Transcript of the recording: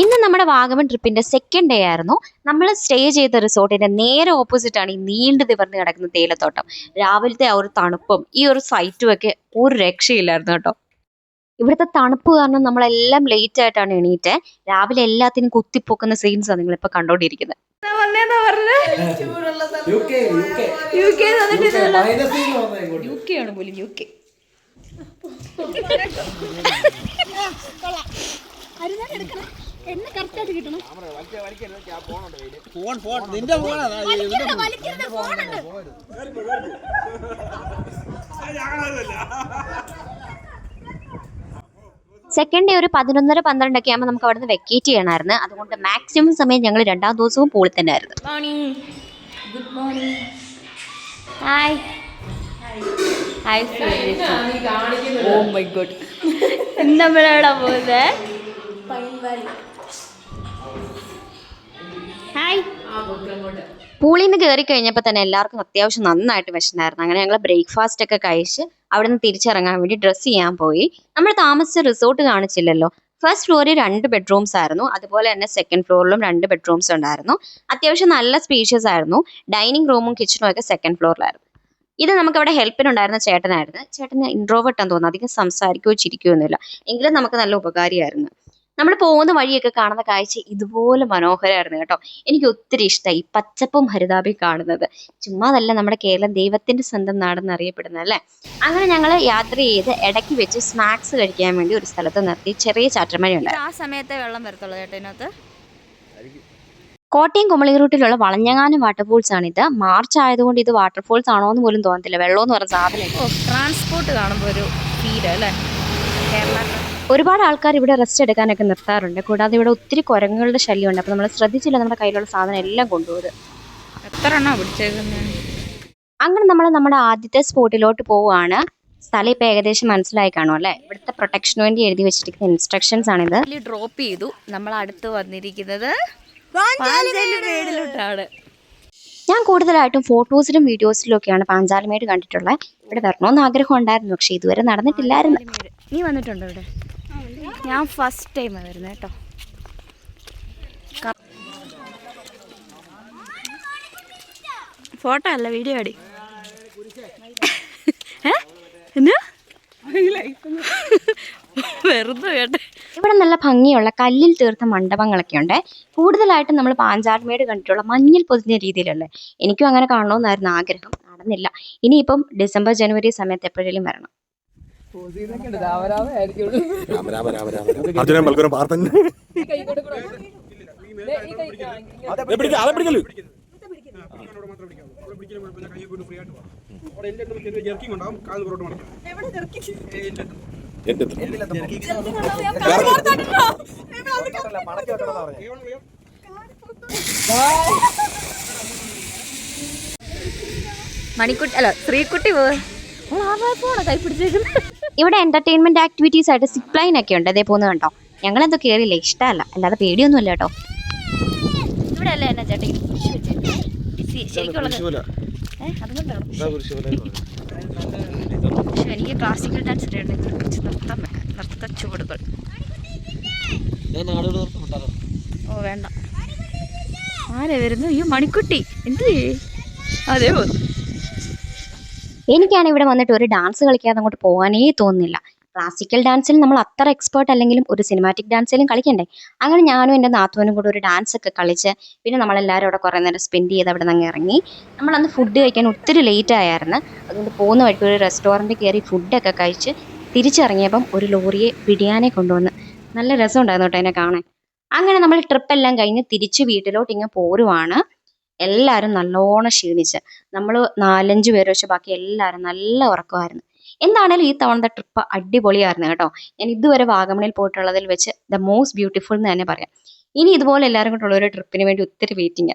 ഇന്ന് നമ്മുടെ Vagamon ട്രിപ്പിന്റെ second day ആയിരുന്നു. നമ്മൾ സ്റ്റേ ചെയ്ത റിസോർട്ടിന്റെ നേരെ ഓപ്പോസിറ്റ് ആണ് ഈ നീണ്ടു നിവർന്ന് കിടക്കുന്ന തേയിലത്തോട്ടം. രാവിലത്തെ ആ ഒരു തണുപ്പും ഈ ഒരു സൈറ്റും ഒക്കെ ഒരു രക്ഷയില്ലായിരുന്നു കേട്ടോ. ഇവിടുത്തെ തണുപ്പ് കാരണം നമ്മളെല്ലാം ലേറ്റ് ആയിട്ടാണ് എണീറ്റ്. രാവിലെ എല്ലാത്തിനും കുത്തിപ്പൊക്കുന്ന സീൻസ് ആണ് നിങ്ങളിപ്പോ കണ്ടോണ്ടിരിക്കുന്നത്. സെക്കൻഡ് ഡേ ഒരു 11:30-12 ഒക്കെ ആകുമ്പോൾ നമുക്ക് അവിടെ നിന്ന് വെക്കേറ്റ് ചെയ്യണമായിരുന്നു. അതുകൊണ്ട് മാക്സിമം സമയം ഞങ്ങൾ രണ്ടാം ദിവസവും പൂളിൽ തന്നെ ആയിരുന്നു. Good morning. Hi hi. Oh my God. നമ്മളെവിടെ പോകുന്നത്? ഹായ്. പൂളിൽ നിന്ന് കയറി കഴിഞ്ഞപ്പോൾ തന്നെ എല്ലാവർക്കും അത്യാവശ്യം നന്നായിട്ട് വിശന്നായിരുന്നു. അങ്ങനെ ഞങ്ങൾ ബ്രേക്ക്ഫാസ്റ്റ് ഒക്കെ കഴിച്ച് അവിടെ നിന്ന് തിരിച്ചിറങ്ങാൻ വേണ്ടി ഡ്രസ്സ് ചെയ്യാൻ പോയി. നമ്മൾ താമസിച്ച റിസോർട്ട് കാണിച്ചില്ലല്ലോ. ഫസ്റ്റ് ഫ്ലോറിൽ 2 ബെഡ്റൂംസ് ആയിരുന്നു. അതുപോലെ തന്നെ സെക്കൻഡ് ഫ്ലോറിലും 2 ബെഡ്റൂംസ് ഉണ്ടായിരുന്നു. അത്യാവശ്യം നല്ല സ്പേഷ്യസ് ആയിരുന്നു. ഡൈനിങ് റൂമും കിച്ചണും ഒക്കെ സെക്കൻഡ് ഫ്ലോറിലായിരുന്നു. ഇത് നമുക്ക് അവിടെ ഹെൽപ്പിനുണ്ടായിരുന്ന ചേട്ടനായിരുന്നു. ചേട്ടന് ഇൻട്രോവേർട്ട് എന്ന് തോന്നുന്നു. അധികം സംസാരിക്കുകയോ ചിരിക്കുകയൊന്നുമില്ല. എങ്കിലും നമുക്ക് നല്ല ഉപകാരിയായിരുന്നു. നമ്മൾ പോകുന്ന വഴിയൊക്കെ കാണുന്ന കാഴ്ച ഇതുപോലെ മനോഹരമായിരുന്നു കേട്ടോ. എനിക്ക് ഒത്തിരി ഇഷ്ടമായി ഈ പച്ചപ്പും ഹരിതാപയും കാണുന്നത്. ചുമ്മാതല്ല നമ്മുടെ കേരളം ദൈവത്തിന്റെ സ്വന്തം നാടെന്ന് അറിയപ്പെടുന്നത് അല്ലേ. അങ്ങനെ ഞങ്ങൾ യാത്ര ചെയ്ത് ഇടയ്ക്ക് വെച്ച് സ്നാക്സ് കഴിക്കാൻ വേണ്ടി ഒരു സ്ഥലത്ത് നിർത്തി. ചെറിയ ചാറ്റമഴയുണ്ട്. ആ സമയത്തെ വെള്ളം വരത്തുള്ളൂ ചേട്ടാ ഇതിനകത്ത്. കോട്ടയം കുമളി റൂട്ടിലുള്ള വളഞ്ഞങ്ങാനം വാട്ടർഫോൾസ് ആണിത്. മാർച്ച് ആയതുകൊണ്ട് ഇത് വാട്ടർഫോൾസ് ആണോ എന്ന് പോലും തോന്നത്തില്ല. വെള്ളം എന്ന് പറഞ്ഞ സാധനം ട്രാൻസ്പോർട്ട് കാണുമ്പോൾ ഒരു ഫീൽ അല്ലേ. ഒരുപാട് ആൾക്കാർ ഇവിടെ റെസ്റ്റ് എടുക്കാനൊക്കെ നിർത്താറുണ്ട്. കൂടാതെ ഇവിടെ ഒത്തിരി കുരങ്ങുകളുടെ ശല്യമുണ്ട്. അപ്പോൾ നമ്മൾ ശ്രദ്ധിച്ചില്ല നമ്മുടെ കയ്യിലുള്ള സാധനം എല്ലാം കൊണ്ടുപോകും. എത്ര എണ്ണ പിടിച്ചേക്കുന്നത്. അങ്ങനെ നമ്മൾ നമ്മുടെ ആദ്യത്തെ സ്പോട്ടിലോട്ട് പോവുകയാണ്. സ്ഥലം ഇപ്പം ഏകദേശം മനസ്സിലായി കാണും അല്ലേ. ഇവിടുത്തെ പ്രൊട്ടക്ഷന് വേണ്ടി എഴുതി വെച്ചിരിക്കുന്ന ഇൻസ്ട്രക്ഷൻസ് ആണിത്. ഡ്രോപ്പ് ചെയ്തു. നമ്മൾ അടുത്ത് വന്നിരിക്കുന്നത് പാഞ്ചാലിമേടിലോട്ടാണ്. ഞാൻ കൂടുതലായിട്ടും ഫോട്ടോസിലും വീഡിയോസിലും ഒക്കെയാണ് പാഞ്ചാലിമേട് കണ്ടിട്ടുള്ളത്. ഇവിടെ വരണമെന്ന് ആഗ്രഹം ഉണ്ടായിരുന്നു, പക്ഷെ ഇതുവരെ നടന്നിട്ടില്ലായിരുന്നു. നീ വന്നിട്ടുണ്ടോ ഇവിടെ? ഞാൻ ഫസ്റ്റ് ടൈമാണ് വരുന്നത് കേട്ടോ. ഫോട്ടോ അല്ല വീഡിയോ അടി. വെറുതെ കേട്ടെ. ഇവിടെ നല്ല ഭംഗിയുള്ള കല്ലിൽ തീർത്ത മണ്ഡപങ്ങളൊക്കെ ഉണ്ട്. കൂടുതലായിട്ടും നമ്മൾ പാഞ്ചാലിമേട് കണ്ടിട്ടുള്ള മഞ്ഞിൽ പൊതിഞ്ഞ രീതിയിലല്ലേ. എനിക്കും അങ്ങനെ കാണണമെന്നായിരുന്നു ആഗ്രഹം. നടന്നില്ല. ഇനിയിപ്പം ഡിസംബർ ജനുവരി സമയത്ത് എപ്പോഴേലും വരണം. മണിക്കുട്ടി അല്ല ശ്രീകുട്ടി കൈ പിടിച്ചേക്കുന്നത്. ഇവിടെ എന്റർടൈൻമെന്റ് ആക്ടിവിറ്റീസ് ആയിട്ട് സിപ്പ് ലൈൻ ഒക്കെ ഉണ്ട്. അതേ പോകുന്നത് കണ്ടോ. ഞങ്ങളെന്തോ കയറിയില്ല, ഇഷ്ടമല്ല. അല്ലാതെ പേടിയൊന്നുമില്ല കേട്ടോ. ഇവിടെ അല്ലേ എന്നാ ചേട്ടൻ എനിക്ക് ക്ലാസിക്കൽ ഡാൻസ് നൃത്ത ചുവടുകൾ. ഓ വേണ്ട. ആരെ വരുന്നു? ഈ മണിക്കുട്ടി എന്ത്? അതേ എനിക്കാണ് ഇവിടെ വന്നിട്ട് ഒരു ഡാൻസ് കളിക്കാതെ അങ്ങോട്ട് പോകാനേ തോന്നുന്നില്ല. ക്ലാസിക്കൽ ഡാൻസിൽ നമ്മൾ അത്ര എക്സ്പേർട്ട് അല്ലെങ്കിലും ഒരു സിനിമാറ്റിക് ഡാൻസിലും കളിക്കണ്ടേ. അങ്ങനെ ഞാനും എൻ്റെ നാത്തുവനും കൂടെ ഒരു ഡാൻസ് ഒക്കെ കളിച്ച് പിന്നെ നമ്മളെല്ലാവരും അവിടെ കുറേ നേരം സ്പെൻഡ് ചെയ്ത് അവിടെ നിന്ന് ഇറങ്ങി. നമ്മളന്ന് ഫുഡ് കഴിക്കാൻ ഒത്തിരി ലേറ്റ് ആയിരുന്നു. അതുകൊണ്ട് പോകുന്ന വഴിക്ക് ഒരു റെസ്റ്റോറൻറ്റ് കയറി ഫുഡൊക്കെ കഴിച്ച് തിരിച്ചിറങ്ങിയപ്പം ഒരു ലോറിയെ ബിരിയാണി കൊണ്ടുവന്ന്. നല്ല രസമുണ്ടായിരുന്നു കേട്ടോ എന്നെ കാണാൻ. അങ്ങനെ നമ്മൾ ട്രിപ്പെല്ലാം കഴിഞ്ഞ് തിരിച്ച് വീട്ടിലോട്ട് ഇങ്ങനെ പോരുവാണ്. എല്ലാവരും നല്ലോണം ക്ഷീണിച്ച്. നമ്മൾ 4-5 പേര് വെച്ച് ബാക്കി എല്ലാവരും നല്ല ഉറക്കമായിരുന്നു. എന്താണേലും ഈ തവണത്തെ ട്രിപ്പ് അടിപൊളിയായിരുന്നു കേട്ടോ. ഞാൻ ഇതുവരെ വാഗമണിൽ പോയിട്ടുള്ളതിൽ വെച്ച് ദ മോസ്റ്റ് ബ്യൂട്ടിഫുൾ എന്ന് തന്നെ പറയാം. ഇനി ഇതുപോലെ എല്ലാവരും കൂടെ ഉള്ള ഒരു ട്രിപ്പിന് വേണ്ടി ഒത്തിരി വെയിറ്റിംഗ്.